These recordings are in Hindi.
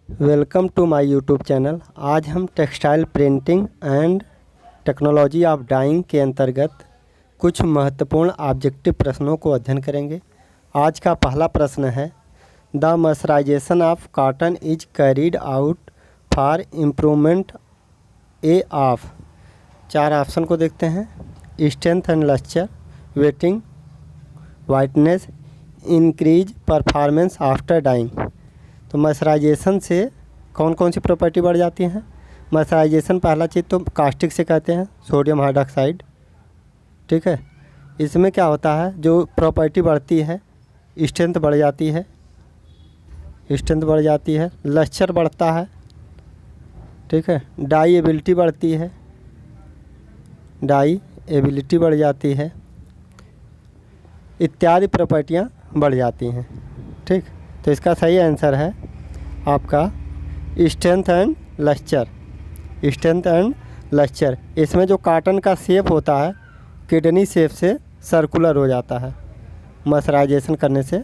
Welcome to my YouTube channel. आज हम textile printing and technology of dyeing के अंतर्गत कुछ महत्वपूर्ण ऑब्जेक्टिव प्रश्नों को अध्ययन करेंगे। आज का पहला प्रश्न है, the mercerization of cotton is carried out for improvement a of. चार ऑप्शन को देखते हैं। Strength and lustre, wetting, whiteness, increase performance after dyeing. तो मर्सराइजेशन से कौन कौन सी प्रॉपर्टी बढ़ जाती हैं? मर्सराइजेशन पहला चीज़ तो कास्टिक से कहते हैं, सोडियम हाइड्रॉक्साइड। ठीक है, इसमें क्या होता है, जो प्रॉपर्टी बढ़ती है, स्ट्रेंथ बढ़ जाती है, लस्चर बढ़ता है। ठीक है, डाई एबिलिटी बढ़ती है, बढ़ जाती है, इत्यादि प्रॉपर्टियाँ बढ़ जाती हैं। ठीक, तो इसका सही आंसर है आपका स्ट्रेंथ एंड लस्चर। इसमें जो कॉटन का शेप होता है किडनी शेप से सर्कुलर हो जाता है मर्सराइजेशन करने से।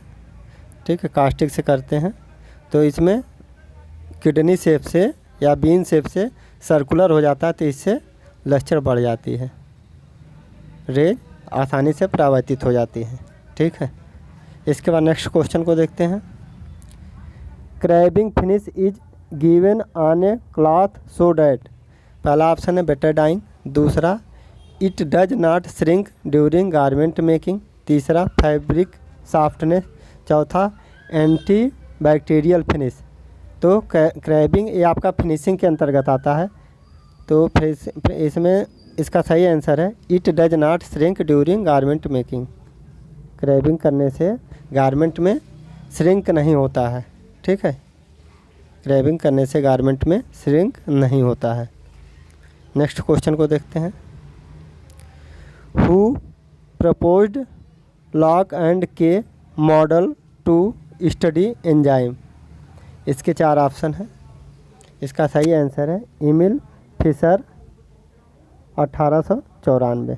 ठीक है, कास्टिक से करते हैं तो इसमें किडनी शेप से या बीन शेप से सर्कुलर हो जाता है, तो इससे लस्चर बढ़ जाती है, रेज आसानी से परावर्तित हो जाती है। ठीक है, इसके बाद नेक्स्ट क्वेश्चन को देखते हैं। Crabbing finish is given on a cloth so that. पहला ऑप्शन है बेटर डाइंग, दूसरा it does not shrink during garment making, तीसरा फैब्रिक सॉफ्टनेस, चौथा एंटी बैक्टीरियल फिनिश। तो क्रैबिंग ये आपका फिनिशिंग के अंतर्गत आता है, तो फिर इसमें इसका सही आंसर है it does not shrink during garment making. Crabbing करने से गारमेंट में श्रिंक नहीं होता है। ठीक है, क्रैबिंग करने से गारमेंट में श्रिंक नहीं होता है। नेक्स्ट क्वेश्चन को देखते हैं। हु प्रपोज्ड लॉक एंड के मॉडल टू स्टडी एंजाइम। इसके चार ऑप्शन हैं। इसका सही आंसर है एमिल फिशर 1894।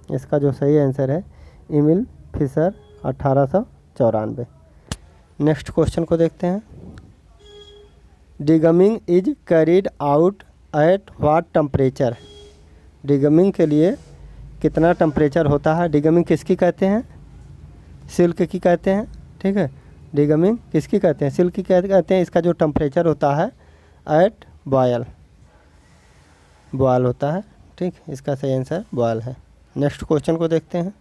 इसका जो सही आंसर है एमिल फिशर 1894। नेक्स्ट क्वेश्चन को देखते हैं। Degumming is carried out at what temperature. Degumming के लिए कितना टेम्परेचर होता है? डिगमिंग किसकी कहते हैं? सिल्क की कहते हैं। ठीक है, डिगमिंग किसकी कहते हैं? सिल्क की कहते हैं। इसका जो टेम्परेचर होता है एट बॉयल होता है। ठीक, इसका सही आंसर बॉयल है। नेक्स्ट क्वेश्चन को देखते हैं।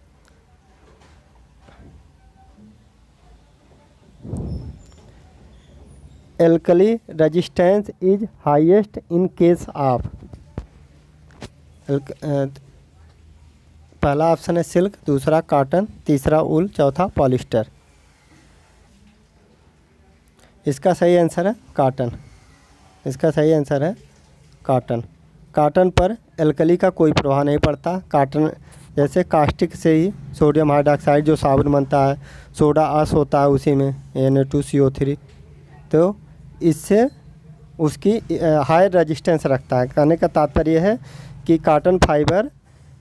Alkali resistance is highest in case of. पहला ऑप्शन है सिल्क, दूसरा कॉटन, तीसरा वूल, चौथा पॉलिस्टर। इसका सही आंसर है कॉटन। कॉटन पर एल्कली का कोई प्रभाव नहीं पड़ता। कॉटन जैसे कास्टिक से ही सोडियम हाइड्रॉक्साइड जो साबुन बनता है, सोडा अस होता है उसी में Na2CO3, तो इससे उसकी हाई रेजिस्टेंस रखता है। कहने का तात्पर्य है कि कॉटन फाइबर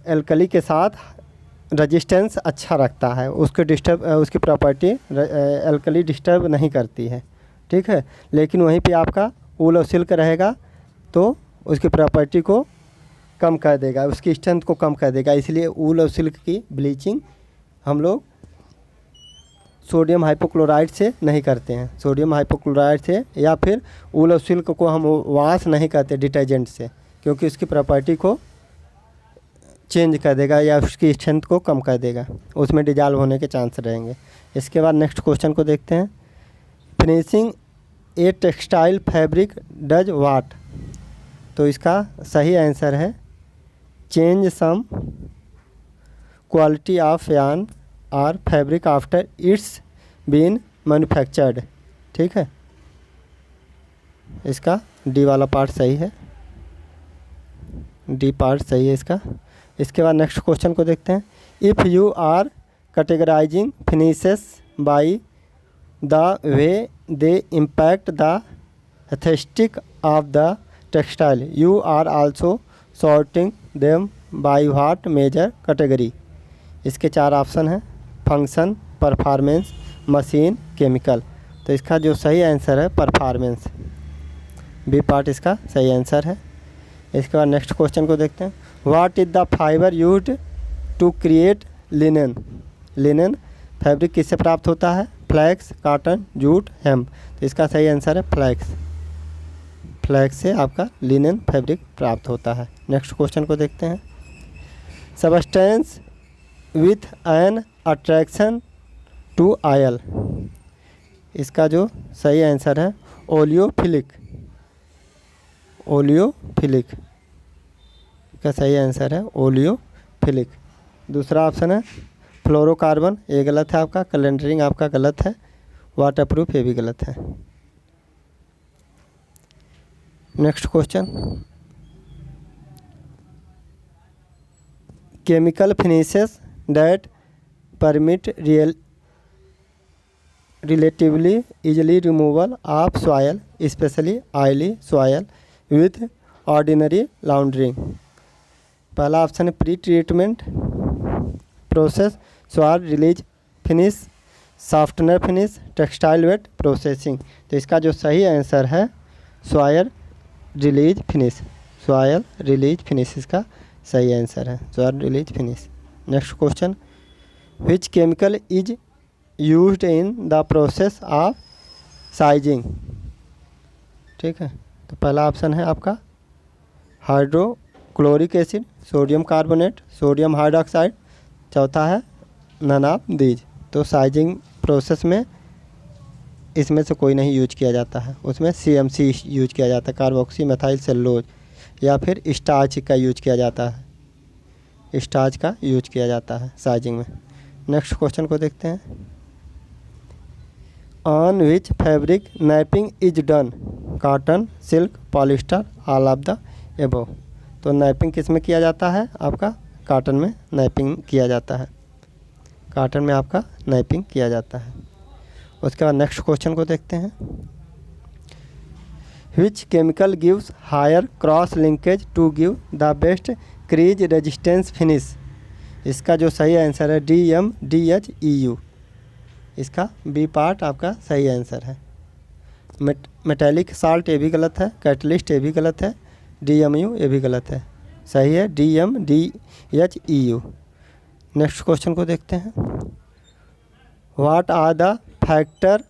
एल्कली के साथ रेजिस्टेंस अच्छा रखता है, उसकी प्रॉपर्टी एल्कली डिस्टर्ब नहीं करती है। ठीक है, लेकिन वहीं पे आपका वूल और सिल्क रहेगा तो उसकी प्रॉपर्टी को कम कर देगा, उसकी स्ट्रेंथ को कम कर देगा। इसलिए वूल और सिल्क की ब्लीचिंग हम लोग सोडियम हाइपोक्लोराइड से नहीं करते हैं। सोडियम हाइपोक्लोराइड से या फिर वूल और सिल्क को हम वॉश नहीं करते डिटर्जेंट से, क्योंकि उसकी प्रॉपर्टी को चेंज कर देगा या उसकी स्ट्रेंथ को कम कर देगा, उसमें डिजॉल्व होने के चांस रहेंगे। इसके बाद नेक्स्ट क्वेश्चन को देखते हैं। Finishing a textile fabric does what. तो इसका सही आंसर है change some quality of yarn और fabric after it's been manufactured. ठीक है, इसका डी वाला पार्ट सही है, डी पार्ट सही है इसका। इसके बाद नेक्स्ट क्वेश्चन को देखते हैं। If you are categorizing finishes by the way they impact the aesthetic of the textile, you are also sorting them by what major category. इसके चार ऑप्शन हैं, फंक्शन, परफॉर्मेंस, मशीन, केमिकल। तो इसका जो सही आंसर है परफॉर्मेंस। बी पार्ट इसका सही आंसर है। इसके बाद नेक्स्ट क्वेश्चन को देखते हैं। What is the fibre used to create linen. Linen fabric किससे प्राप्त होता है? Flax, cotton, jute, hemp. तो इसका सही आंसर है फ्लैक्स। फ्लैक्स से आपका लिनन फैब्रिक प्राप्त होता है। नेक्स्ट क्वेश्चन को देखते हैं। Substance with an attraction to oil. इसका जो सही आंसर है ओलियोफिलिक। ओलियोफिलिक का सही आंसर है ओलियोफिलिक। दूसरा ऑप्शन है फ्लोरोकार्बन, ये गलत है आपका। कैलेंडरिंग आपका गलत है। वाटरप्रूफ ये भी गलत है। Next question. Chemical finishes that permit relatively easily removal of soil, especially oily soil with ordinary laundering। पहला ऑप्शन है pre treatment process, soil release finish, softener finish, textile wet processing. तो इसका जो सही आंसर है soil release finish. Soil release finish इसका सही आंसर है, soil release finish. Next question. Which chemical is used in the process of sizing. ठीक है, तो पहला ऑप्शन है आपका hydrochloric acid, sodium carbonate, sodium hydroxide. चौथा है नन ऑफ दीज। तो साइजिंग प्रोसेस में इसमें से कोई नहीं यूज किया जाता है। उसमें CMC यूज किया जाता है, कार्बोक्सी मेथाइल सेलुलोज, या फिर स्टार्च का यूज किया जाता है। स्टार्च का यूज किया जाता है साइजिंग में। नेक्स्ट क्वेश्चन को देखते हैं। On which fabric napping is done. Cotton, silk, polyester, all of the above. तो नैपिंग किस में किया जाता है? आपका कॉटन में नैपिंग किया जाता है। कॉटन में आपका नैपिंग किया जाता है। उसके बाद नेक्स्ट क्वेश्चन को देखते हैं। Which chemical gives higher cross linkage to give the best crease resistance finish. इसका जो सही आंसर है DMDHEU। इसका बी पार्ट आपका सही आंसर है। मेटेलिक साल्ट ये भी गलत है, कैटलिस्ट ये भी गलत है, DMU ये भी गलत है। सही है DMDHEU। नेक्स्ट क्वेश्चन को देखते हैं। What are the factor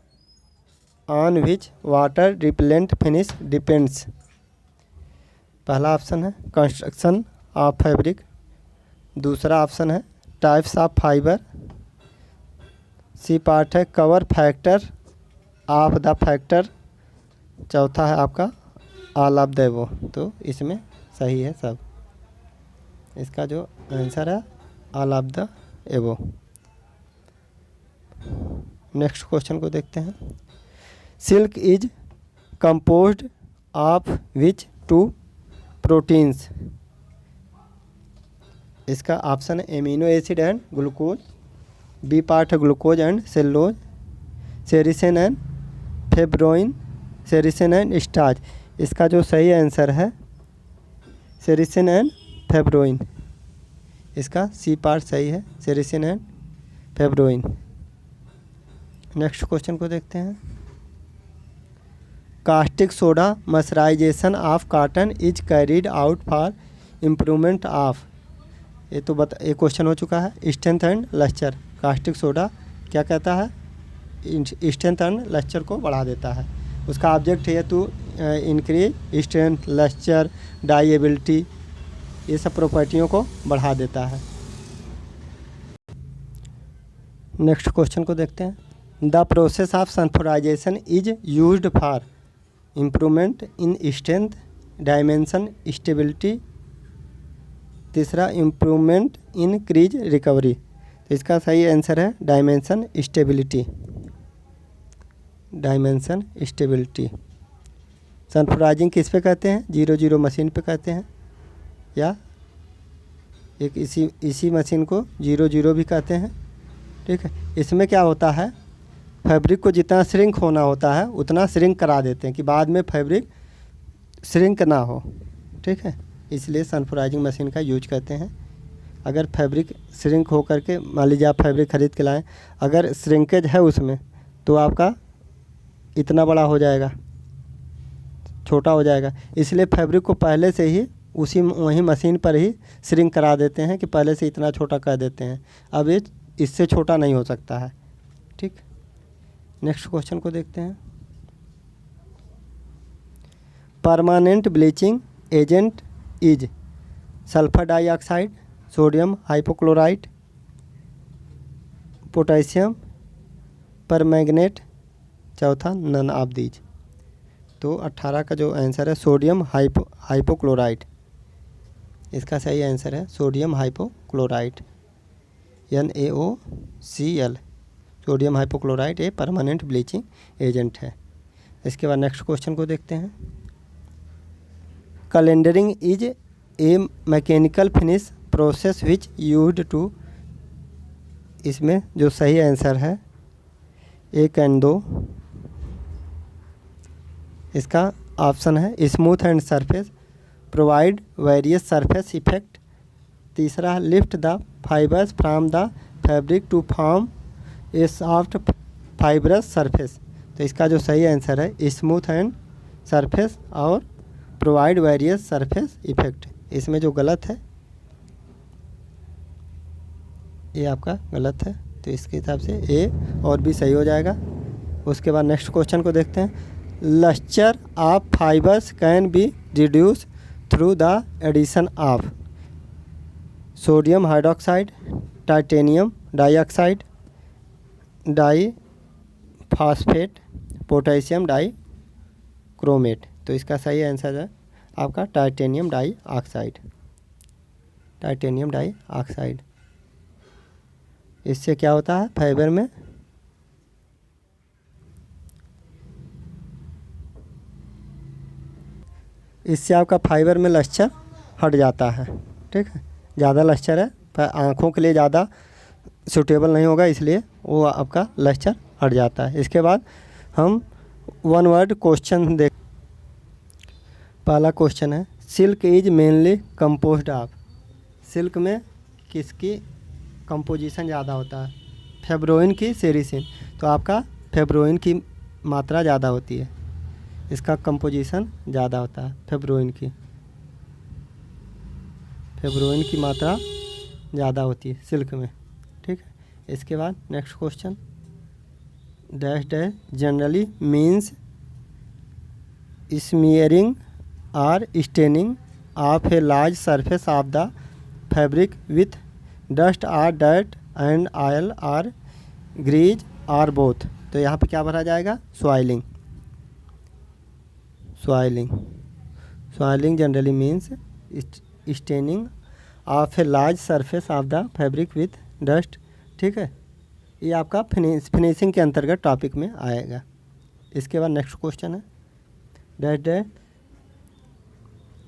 on which water repellent finish depends. पहला ऑप्शन है कंस्ट्रक्शन ऑफ फैब्रिक, दूसरा ऑप्शन है types of fibre, C part है cover factor of the factor, चौथा है आपका ऑल ऑफ द एबव। तो इसमें सही है सब। इसका जो आंसर है all of the above. Next question को देखते हैं। Silk is composed of which two proteins. इसका ऑप्शन है amino acid and glucose, B part है glucose and cellulose, sericin and fibroin, sericin and starch. इसका जो सही आंसर है सेरिसिन एंड फेब्रोइन। इसका सी पार्ट सही है, sericin and fibroin. Next question को देखते हैं। Caustic soda mercerization of cotton is carried out for improvement of. ये तो ये क्वेश्चन हो चुका है। Strength and lustre. Caustic soda क्या कहता है? स्ट्रेंथ एंड लस्चर को बढ़ा देता है। उसका ऑब्जेक्ट है टू इंक्रीज स्ट्रेंथ, लस्चर, डाइएबिलिटी, ये सब प्रॉपर्टियों को बढ़ा देता है। नेक्स्ट क्वेश्चन को देखते हैं। The process of sulphurisation is used for improvement in strength, dimension, stability, तीसरा इम्प्रूवमेंट इन क्रीज रिकवरी। तो इसका सही आंसर है dimension stability. Dimension stability. Sulphurising किस पे कहते हैं? 00 मशीन पे कहते हैं, या एक इसी मशीन को 00 भी कहते हैं। ठीक है, इसमें क्या होता है, फैब्रिक को जितना श्रिंक होना होता है उतना श्रिंक करा देते हैं कि बाद में फैब्रिक श्रिंक ना हो। ठीक है, इसलिए सल्फ्यूराइजिंग मशीन का यूज करते हैं। अगर फैब्रिक श्रिंक हो करके, मान लीजिए आप फैब्रिक ख़रीद के लाएँ, अगर श्रिंकेज है उसमें तो आपका इतना बड़ा हो जाएगा, छोटा हो जाएगा, इसलिए फैब्रिक को पहले से ही वहीं मशीन पर ही श्रिंक करा देते हैं कि पहले से इतना छोटा कर देते हैं। अब ये इससे छोटा नहीं हो सकता है। ठीक, नेक्स्ट क्वेश्चन को देखते हैं। Permanent bleaching agent is sulphur dioxide, sodium hypochlorite, potassium permanganate, चौथा नन ऑफ दीज। तो 18 का जो आंसर है सोडियम हाइपोक्लोराइट, इसका सही आंसर है sodium hypochlorite, NaOCl। Sodium hypochlorite ये परमानेंट ब्लीचिंग एजेंट है। इसके बाद नेक्स्ट क्वेश्चन को देखते हैं। Calendering is a mechanical finish process which used to, इसमें जो सही आंसर है 1 और 2, इसका ऑप्शन है smooth and surface, provide various surface effect, तीसरा lift the fibres from the fabric to form a soft fibrous surface. तो इसका जो सही आंसर है स्मूथ एंड सरफेस और प्रोवाइड वेरियस सरफेस इफेक्ट। इसमें जो गलत है ये आपका गलत है, तो इसके हिसाब से ए और बी सही हो जाएगा। उसके बाद नेक्स्ट क्वेश्चन को देखते हैं। Lustre of fibres can be reduce through the addition of sodium hydroxide, titanium dioxide, diphosphate, potassium dichromate. तो इसका सही आंसर है आपका टाइटेनियम डाइऑक्साइड, टाइटेनियम डाइऑक्साइड। इससे क्या होता है फाइबर में, इससे आपका फाइबर में लस्चर हट जाता है। ठीक है, ज़्यादा लस्चर है आँखों के लिए ज़्यादा सूटेबल नहीं होगा, इसलिए वो आपका लस्चर हट जाता है। इसके बाद हम वन वर्ड क्वेश्चन देख। पहला क्वेश्चन है silk is mainly composed of, silk में किसकी कंपोजिशन ज़्यादा होता है, फेब्रोइन की सेरिसिन। तो आपका फेब्रोइन की मात्रा ज़्यादा होती है, इसका कंपोजिशन ज़्यादा होता है फेब्रोइन की, फेब्रोइन की मात्रा ज़्यादा होती है सिल्क में। ठीक है, इसके बाद next question dash dash generally means smearing और staining of a large surface of the fabric with dust और डर्ट एंड ऑयल और ग्रीज और बोथ। तो यहाँ पे क्या भरा जाएगा soiling, soiling, soiling generally means staining of a large surface of the fabric with dust. ठीक है, ये आपका फिनिशिंग के अंतर्गत टॉपिक में आएगा। इसके बाद नेक्स्ट क्वेश्चन है dash dash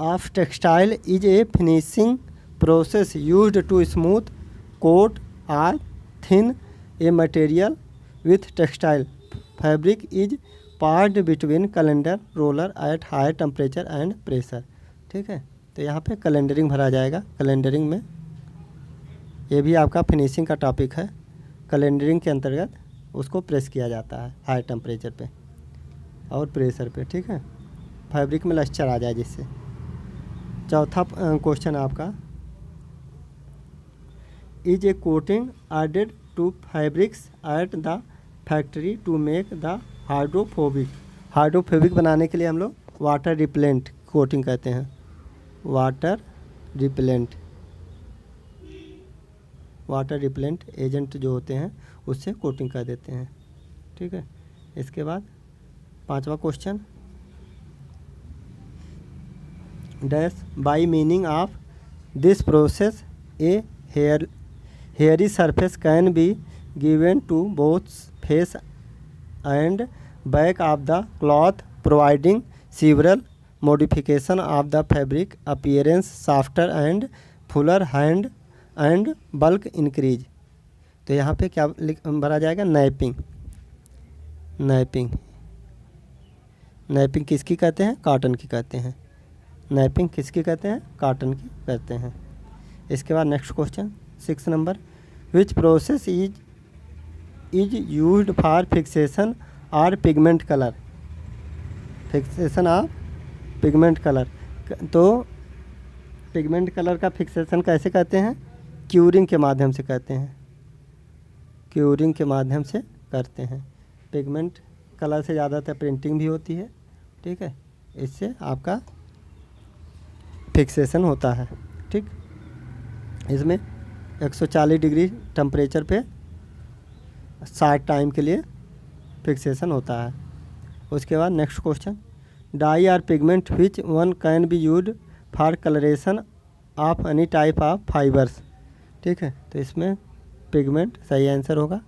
of textile is a finishing process used to smooth coat और thin a material with textile fabric is passed between calender roller at high temperature and pressure. ठीक है, तो यहाँ पे कैलेंडरिंग भरा जाएगा। कैलेंडरिंग में ये भी आपका फिनिशिंग का टॉपिक है। कैलेंडरिंग के अंतर्गत उसको प्रेस किया जाता है हाई टेम्परेचर पे और प्रेशर पे। ठीक है, फैब्रिक में लस्चर आ जाए जिससे। चौथा क्वेश्चन आपका is a coating added to fabrics at the factory to make the hydrophobic. Hydrophobic बनाने के लिए हम लोग वाटर रिपेलेंट कोटिंग कहते हैं, water repellent, water repellent agent जो होते हैं उससे कोटिंग कर देते हैं। ठीक है, इसके बाद पांचवा question dash by meaning of this process a hairy surface can be given to both face and back of the cloth providing several modification of the fabric appearance softer and fuller hand and bulk increase। तो यहाँ पे क्या भरा जाएगा नैपिंग। नैपिंग, नैपिंग किसकी कहते हैं कॉटन की कहते हैं। नैपिंग किसकी कहते हैं कॉटन की कहते हैं। इसके बाद next question 6 number which process is used for fixation और pigment colour. Fixation of pigment colour. तो पिगमेंट कलर का फिक्सेशन कैसे करते हैं? क्यूरिंग के माध्यम से करते हैं, क्यूरिंग के माध्यम से करते हैं। पिगमेंट कलर से ज़्यादातर प्रिंटिंग भी होती है, ठीक है, इससे आपका फिक्सेशन होता है। ठीक, इसमें 140 डिग्री टेम्परेचर पे 60 टाइम के लिए फिक्सेशन होता है। उसके बाद next question, dye are pigment which one can be use for coloration of any type of fibres. ठीक है, तो इसमें पिगमेंट सही आंसर होगा,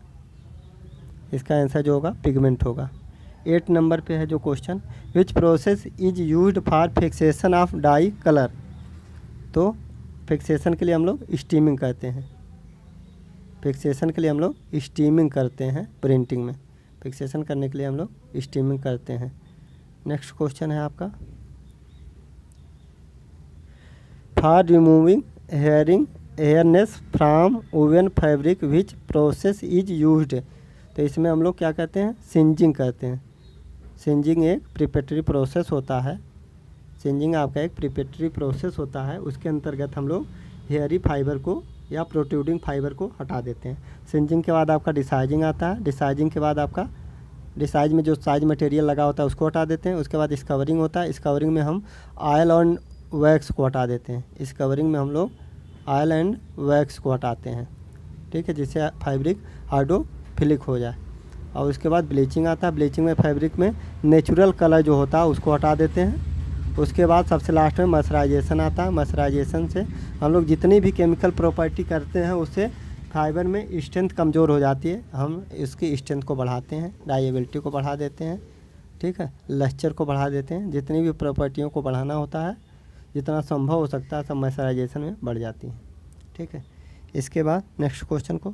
इसका आंसर जो होगा पिगमेंट होगा। 8 नंबर पे है जो question, which process is used for fixation of die colour. तो फिक्सेशन के लिए हम लोग स्टीमिंग करते हैं, फिक्सेशन के लिए हम लोग स्टीमिंग करते हैं प्रिंटिंग में, फिक्सेशन करने के लिए हम लोग स्टीमिंग करते हैं। नेक्स्ट क्वेश्चन है आपका, for removing hairiness from woollen fabric which process is used. तो इसमें हम लोग क्या करते हैं? सिंजिंग करते हैं। सिंजिंग एक प्रिपरेटरी प्रोसेस होता है, सिंजिंग आपका एक प्रिपरेटरी प्रोसेस होता है, उसके अंतर्गत हम लोग हेयरी फाइबर को या प्रोट्रूडिंग फाइबर को हटा देते हैं। सिंजिंग के बाद आपका डिसाइजिंग आता है, डिसाइजिंग के बाद आपका डिसाइज में जो साइज मटेरियल लगा होता है उसको हटा देते हैं। उसके बाद स्कवरिंग होता है, स्कवरिंग में हम ऑयल और वैक्स को हटा देते हैं, स्कवरिंग में हम लोग ऑयल एंड वैक्स को हटाते हैं, ठीक है, जिससे फैब्रिक हाइड्रोफिलिक हो जाए। और उसके बाद ब्लीचिंग आता है, ब्लीचिंग में फैब्रिक में नेचुरल कलर जो होता है उसको हटा देते हैं। उसके बाद सबसे लास्ट में मर्सराइजेशन आता है, मर्सराइजेशन से हम लोग जितनी भी केमिकल प्रॉपर्टी करते हैं उससे फाइबर में स्ट्रेंथ कमज़ोर हो जाती है, हम इसकी स्ट्रेंथ को बढ़ाते हैं, डाइएबिलिटी को बढ़ा देते हैं, ठीक है, लस्चर को बढ़ा देते हैं, जितनी भी प्रॉपर्टियों को बढ़ाना होता है जितना संभव हो सकता है सब मर्सराइजेशन में बढ़ जाती है, ठीक है। इसके बाद नेक्स्ट क्वेश्चन को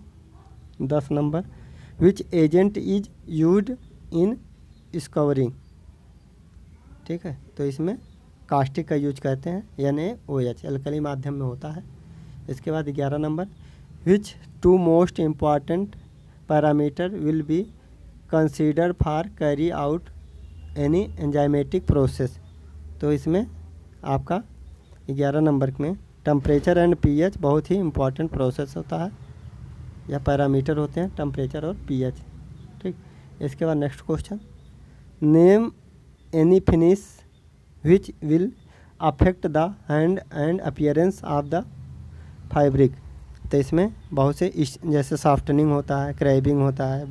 10 number, which agent is used in scouring. ठीक है, तो इसमें कास्टिक का यूज करते हैं, NaOH अल्कली माध्यम में होता है। इसके बाद 11 number, which 2 most important parameter will be consider for carry out any enzymatic process. तो इसमें आपका 11 नंबर में टेम्परेचर एंड pH बहुत ही इम्पॉर्टेंट प्रोसेस होता है या पैरामीटर होते हैं, टेम्परेचर और pH, ठीक। इसके बाद next question, name any finish which will affect the hand and appearance of the fabric. तो इसमें बहुत से जैसे सॉफ्टनिंग होता है, क्रैबिंग होता है,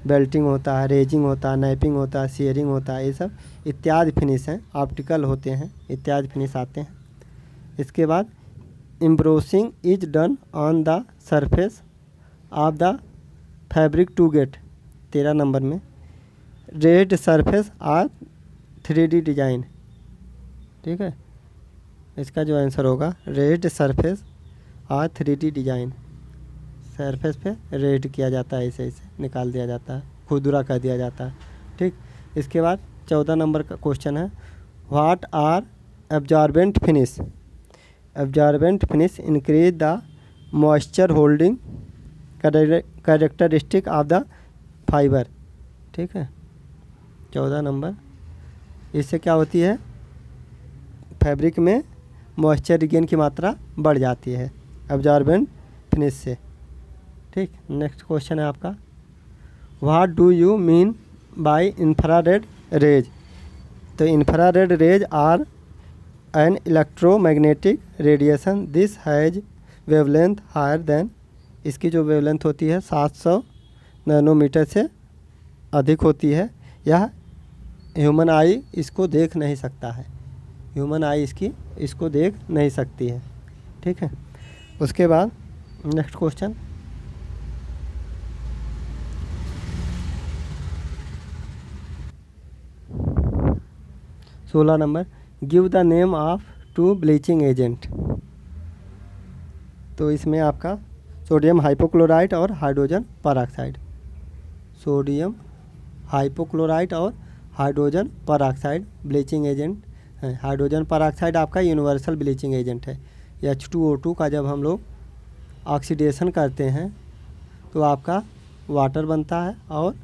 बेल्टिंग होता है, रेजिंग होता है, नैपिंग होता है, शेयरिंग होता है, ये सब इत्यादि फिनिश हैं, ऑप्टिकल होते हैं, इत्यादि फिनिश आते हैं। इसके बाद embossing is done on the surface of the fabric to get. 13 number में raised surface or 3D design, ठीक है, इसका जो आंसर होगा raised surface or 3D design, surface पे रेड किया जाता है, ऐसे ऐसे निकाल दिया जाता है, खुरदुरा कर दिया जाता है, ठीक। इसके बाद 14 नंबर का क्वेश्चन है, what are absorbent finish. Absorbent finish increase the moisture holding characteristic of the fibre, ठीक है। 14 नंबर, इससे क्या होती है, फैब्रिक में मॉइस्चर रिगेन की मात्रा बढ़ जाती है एब्जॉर्बेंट फिनिश से, ठीक। नेक्स्ट क्वेश्चन है आपका, what do you mean by infrared rays. तो infrared rays are an electromagnetic radiation, this has wavelength higher than, इसकी जो वेवलेंथ होती है 700 नैनोमीटर से अधिक होती है, यह ह्यूमन आई इसको देख नहीं सकता है, ह्यूमन आई इसको देख नहीं सकती है, ठीक है। उसके बाद नेक्स्ट क्वेश्चन, सोलह number, give the name of 2 bleaching agent. तो इसमें आपका सोडियम हाइपोक्लोराइट और हाइड्रोजन परऑक्साइड, सोडियम हाइपोक्लोराइट और हाइड्रोजन परऑक्साइड ब्लीचिंग एजेंट है। हाइड्रोजन परऑक्साइड आपका यूनिवर्सल ब्लीचिंग एजेंट है। H2O2 का जब हम लोग ऑक्सीडेशन करते हैं तो आपका वाटर बनता है और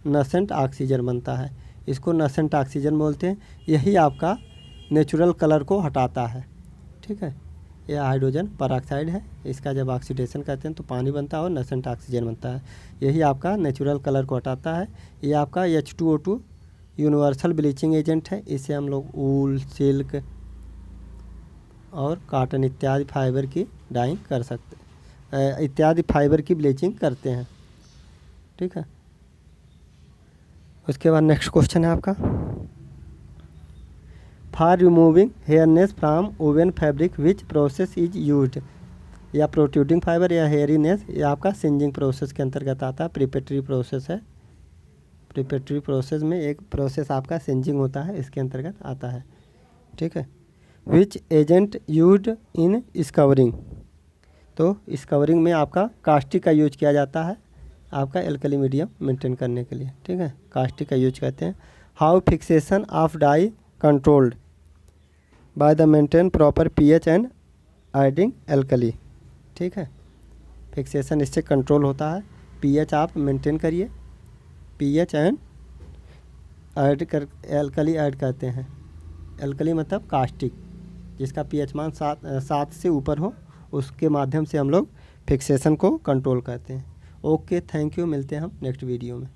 नसेंट ऑक्सीजन बनता है, इसको नसेंट ऑक्सीजन बोलते हैं। यही आपका नेचुरल कलर को हटाता है। ठीक है, यह हाइड्रोजन परऑक्साइड है, इसका जब ऑक्सीडेशन करते हैं तो पानी बनता है और नसेंट ऑक्सीजन बनता है। यही आपका नेचुरल कलर को हटाता है। ये आपका H2O2 यूनिवर्सल ब्लीचिंग एजेंट है। इससे हम लोग ऊल, सिल्क और कॉटन इत्यादि फाइबर की डाइंग कर सकते हैं, इत्यादि फाइबर की ब्लीचिंग करते हैं। ठीक है, उसके बाद नेक्स्ट क्वेश्चन है आपका, for removing hairiness from woven fabric which process is used. या प्रोट्रूडिंग फाइबर या हेयरीनेस, ये आपका सिंजिंग प्रोसेस के अंतर्गत आता है। प्रिपेटरी प्रोसेस है, प्रिपेटरी प्रोसेस में एक प्रोसेस आपका सिंजिंग होता है, इसके अंतर्गत आता है। ठीक है, विच एजेंट यूज्ड इन स्कवरिंग, तो स्कवरिंग में आपका कास्टिक का यूज किया जाता है, आपका एल्कली मीडियम मेंटेन करने के लिए। ठीक है, कास्टिक का यूज करते हैं। How fixation of dye controlled by the maintain proper pH and adding alkali. ठीक है, फिक्सेशन इससे कंट्रोल होता है। pH आप मेंटेन करिए, pH एंड ऐड कर एल्कली ऐड करते हैं। एल्कली मतलब कास्टिक, जिसका pH मान 7 से ऊपर हो, उसके माध्यम से हम लोग फिक्सेशन को कंट्रोल करते हैं। ओके, थैंक यू, मिलते हैं हम नेक्स्ट वीडियो में।